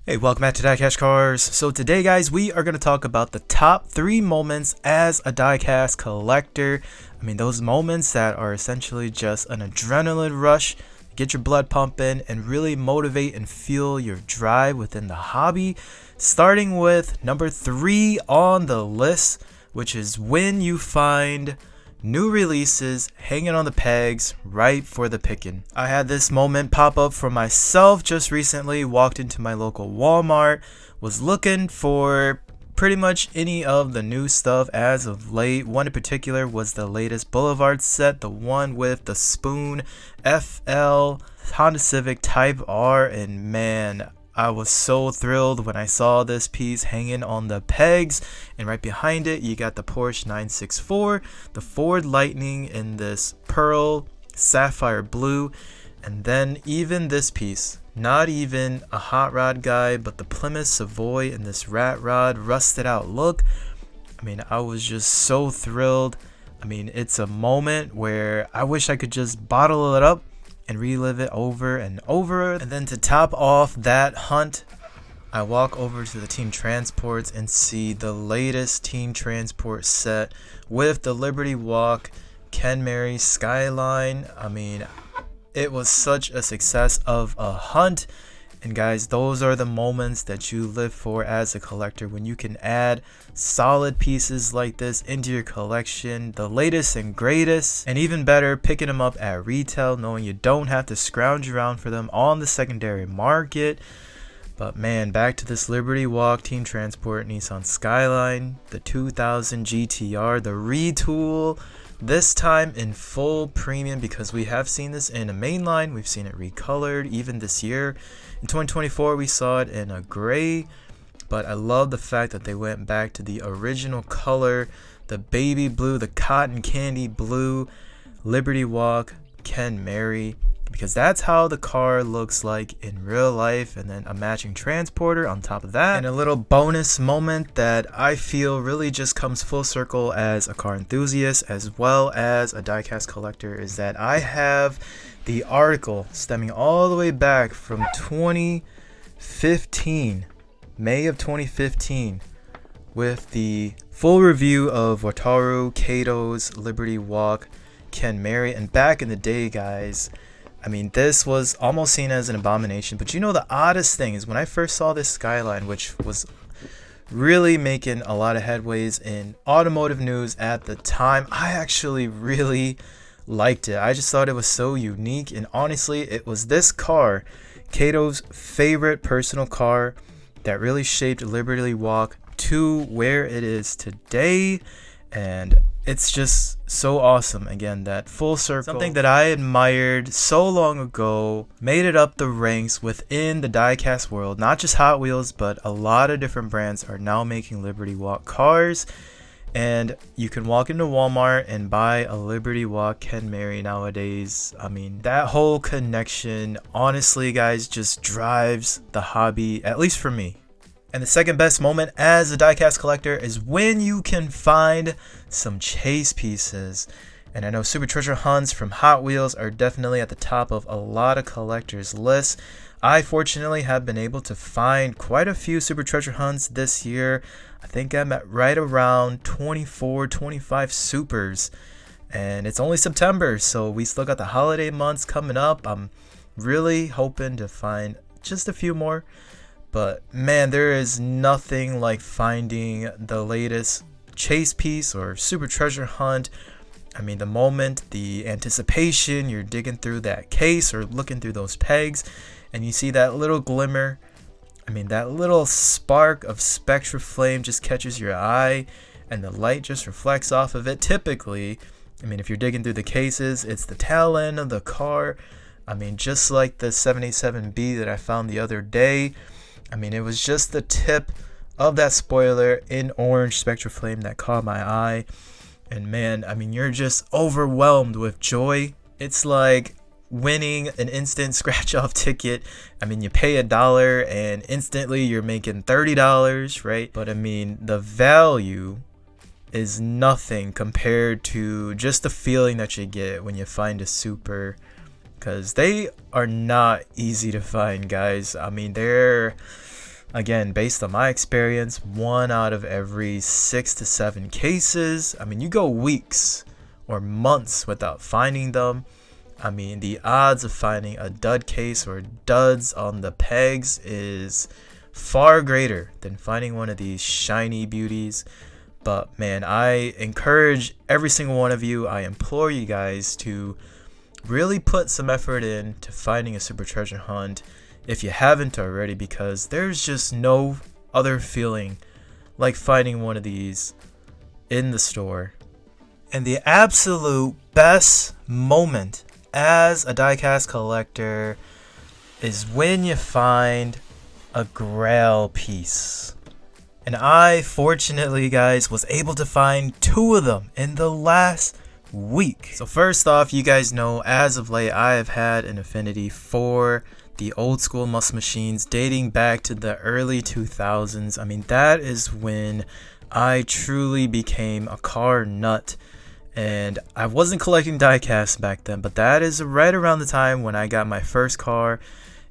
Hey, welcome back to DieCash Cars. So today, guys, we are going to talk about the top 3 moments as a diecast collector. I mean, those moments that are essentially just an adrenaline rush, get your blood pumping, and really motivate and fuel your drive within the hobby. Starting with number 3 on the list, which is when you find new releases hanging on the pegs right for the picking. I had this moment pop up for myself just recently. Walked into my local Walmart, was looking for pretty much any of the new stuff as of late. One in particular was the latest Boulevard set, the one with the Spoon FL Honda Civic Type R, and man, I was so thrilled when I saw this piece hanging on the pegs, and right behind it you got the Porsche 964, the Ford Lightning in this pearl sapphire blue, and then even this piece, not even a hot rod guy, but the Plymouth Savoy in this rat rod rusted out look. I mean, I was just so thrilled. I mean, it's a moment where I wish I could just bottle it up and relive it over and over. And then to top off that hunt, I walk over to the Team Transports and see the latest Team Transport set with the Liberty Walk Ken Mary Skyline. I mean, it was such a success of a hunt. And guys, those are the moments that you live for as a collector, when you can add solid pieces like this into your collection, the latest and greatest, and even better, picking them up at retail, knowing you don't have to scrounge around for them on the secondary market. But man, back to this Liberty Walk Team Transport Nissan Skyline, the 2000 GTR, the retool, this time in full premium, because we have seen this in a mainline, we've seen it recolored even this year. In 2024 we saw it in a gray, but I love the fact that they went back to the original color, the baby blue, the cotton candy blue Liberty Walk Ken Mary, because that's how the car looks like in real life, and then a matching transporter on top of that. And a little bonus moment that I feel really just comes full circle as a car enthusiast as well as a diecast collector is that I have the article stemming all the way back from 2015, May of 2015, with the full review of Wataru Kato's Liberty Walk Ken Mary. And back in the day, guys, I mean, this was almost seen as an abomination. But you know, the oddest thing is when I first saw this Skyline, which was really making a lot of headways in automotive news at the time, I actually really liked it. I just thought it was so unique, and honestly, it was this car, Kato's favorite personal car, that really shaped Liberty Walk to where it is today. And it's just so awesome, again, that full circle, something that I admired so long ago, made it up the ranks within the diecast world. Not just Hot Wheels, but a lot of different brands are now making Liberty Walk cars, and you can walk into Walmart and buy a Liberty Walk Ken Mary nowadays. I mean, that whole connection, honestly, guys, just drives the hobby, at least for me. And the second best moment as a diecast collector is when you can find some chase pieces. And I know Super Treasure Hunts from Hot Wheels are definitely at the top of a lot of collectors' lists. I fortunately have been able to find quite a few Super Treasure Hunts this year. I think I'm at right around 24, 25 supers. And it's only September, so we still got the holiday months coming up. I'm really hoping to find just a few more. But man, there is nothing like finding the latest chase piece or Super Treasure Hunt. I mean, the moment, the anticipation, you're digging through that case or looking through those pegs, and you see that little glimmer. I mean, that little spark of spectra flame just catches your eye, and the light just reflects off of it. Typically, I mean, if you're digging through the cases, it's the tail end of the car. I mean, just like the 787B that I found the other day. I mean, it was just the tip of that spoiler in orange spectra flame that caught my eye. And man, I mean, you're just overwhelmed with joy. It's like winning an instant scratch off ticket. I mean, you pay $1 and instantly you're making $30, right? But I mean, the value is nothing compared to just the feeling that you get when you find a super, because they are not easy to find, guys. I mean, they're Again, based on my experience, 1 out of every 6 to 7 cases. I mean, you go weeks or months without finding them. I mean, the odds of finding a dud case or duds on the pegs is far greater than finding one of these shiny beauties. But man, I encourage every single one of you, I implore you guys to really put some effort in to finding a super treasure hunt if you haven't already, because there's just no other feeling like finding one of these in the store. And the absolute best moment as a diecast collector is when you find a Grail piece. And I, fortunately guys, was able to find 2 of them in the last week. So first off, you guys know, as of late, I have had an affinity for the old school muscle machines dating back to the early 2000s. I mean, that is when I truly became a car nut. And I wasn't collecting diecasts back then, but that is right around the time when I got my first car.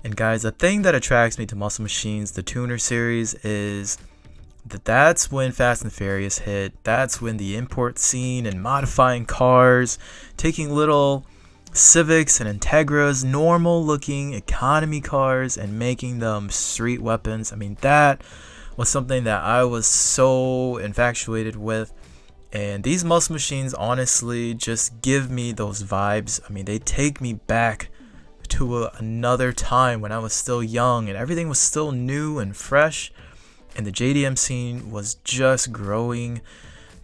And guys, the thing that attracts me to muscle machines, the tuner series, is that's when Fast and Furious hit. That's when the import scene and modifying cars, taking little Civics and Integras, normal looking economy cars, and making them street weapons. I mean, that was something that I was so infatuated with. And these muscle machines honestly just give me those vibes. I mean, they take me back to another time when I was still young and everything was still new and fresh, and the JDM scene was just growing.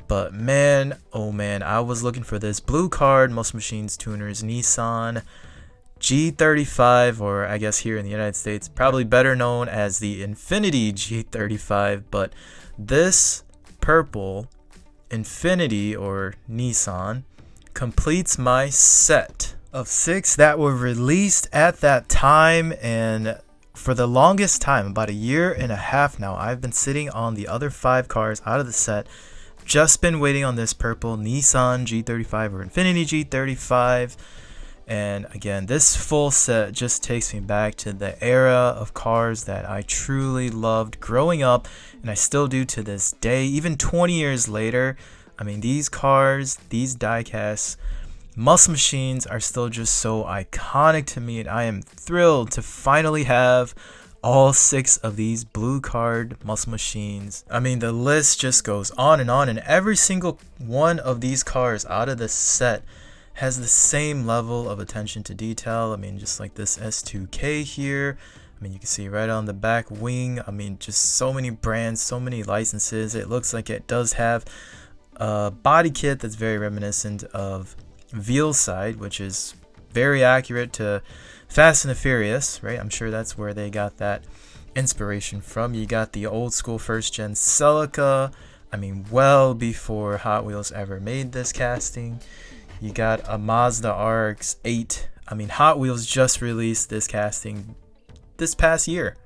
But man, oh man, I was looking for this blue card muscle machines tuners Nissan G35, or I guess here in the United States probably better known as the Infinity G35. But this purple Infinity or Nissan completes my set of 6 that were released at that time. And for the longest time, about 1.5 years now, I've been sitting on the other 5 cars out of the set. Just been waiting on this purple Nissan G35 or Infinity G35. And again, this full set just takes me back to the era of cars that I truly loved growing up, and I still do to this day, even 20 years later. I mean, these cars, these diecast muscle machines are still just so iconic to me, and I am thrilled to finally have all 6 of these blue card muscle machines. I mean, the list just goes on, and every single one of these cars out of this set has the same level of attention to detail. I mean, just like this S2K here. I mean, you can see right on the back wing. I mean, just so many brands, so many licenses. It looks like it does have a body kit that's very reminiscent of Veilside, which is very accurate to Fast and the Furious, right? I'm sure that's where they got that inspiration from. You got the old school first gen Celica. I mean, well before Hot Wheels ever made this casting. You got a Mazda RX-8. I mean, Hot Wheels just released this casting this past year,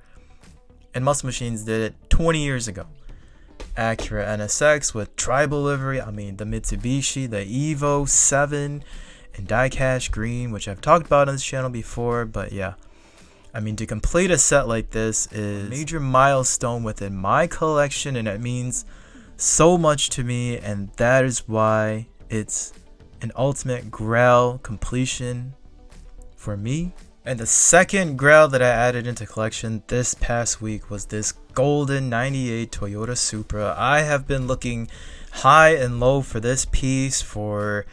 and Muscle Machines did it 20 years ago. Acura NSX with tribal livery. I mean, the Mitsubishi, the Evo 7, and DieCash Green, which I've talked about on this channel before. But yeah, I mean, to complete a set like this is a major milestone within my collection, and it means so much to me, and that is why it's an ultimate Grail completion for me. And the second Grail that I added into collection this past week was this golden 98 Toyota Supra. I have been looking high and low for this piece for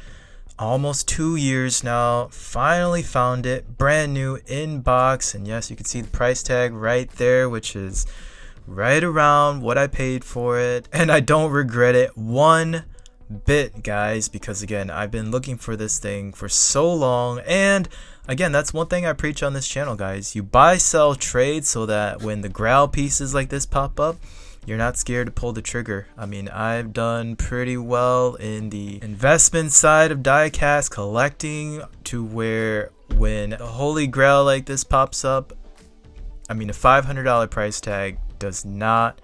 almost 2 years now. Finally found it, brand new in box, and yes, you can see the price tag right there, which is right around what I paid for it, and I don't regret it one bit, guys, because again, I've been looking for this thing for so long. And again, that's one thing I preach on this channel, guys. You buy, sell, trade, so that when the Grail pieces like this pop up, you're not scared to pull the trigger. I mean, I've done pretty well in the investment side of diecast collecting, to where when a holy Grail like this pops up, I mean, a $500 price tag does not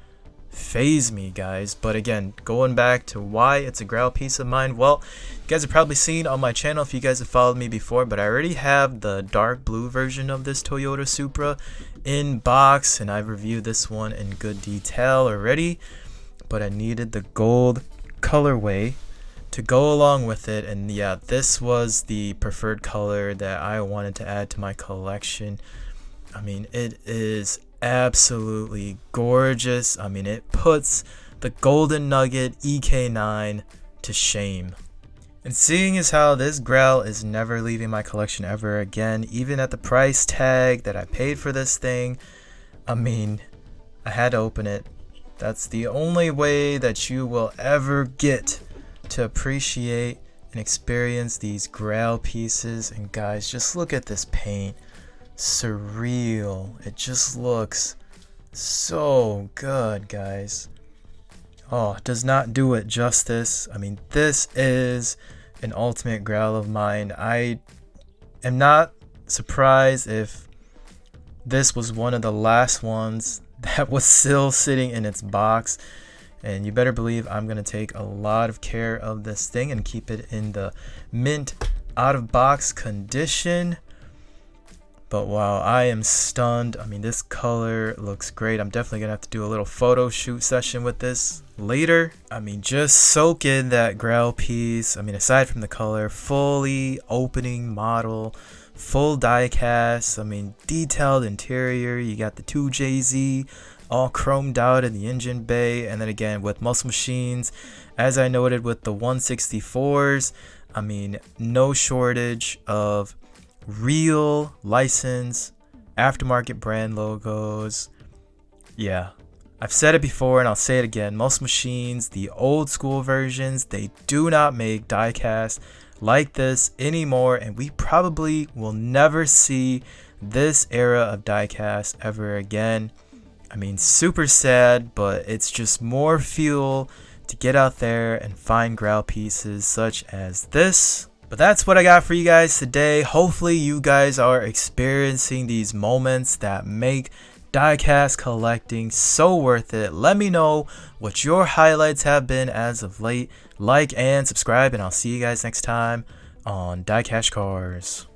faze me, guys. But again, going back to why it's a Grail piece of mine, well, you guys have probably seen on my channel if you guys have followed me before, but I already have the dark blue version of this Toyota Supra in box, and I've reviewed this one in good detail already, but I needed the gold colorway to go along with it, and yeah, this was the preferred color that I wanted to add to my collection. I mean, it is absolutely gorgeous. I mean, it puts the Golden Nugget EK9 to shame. And seeing as how this Grail is never leaving my collection ever again, even at the price tag that I paid for this thing, I mean, I had to open it. That's the only way that you will ever get to appreciate and experience these Grail pieces. And guys, just look at this paint. Surreal. It just looks so good, guys. Oh, it does not do it justice. I mean, this is an ultimate Grail of mine. I am not surprised if this was one of the last ones that was still sitting in its box, and you better believe I'm gonna take a lot of care of this thing and keep it in the mint out of box condition. But wow, I am stunned. I mean, this color looks great. I'm definitely gonna have to do a little photo shoot session with this later. I mean, just soak in that Grail piece. I mean, aside from the color, fully opening model, full die cast. I mean, detailed interior. You got the 2JZ all chromed out in the engine bay, and then again with muscle machines, as I noted with the 164s. I mean, no shortage of real license aftermarket brand logos. Yeah, I've said it before and I'll say it again. Most machines, the old school versions, they do not make diecast like this anymore, and we probably will never see this era of diecast ever again. I mean, super sad, but it's just more fuel to get out there and find Grail pieces such as this. But that's what I got for you guys today. Hopefully you guys are experiencing these moments that make diecast collecting so worth it. Let me know what your highlights have been as of late. Like and subscribe, and I'll see you guys next time on DieCash Cars.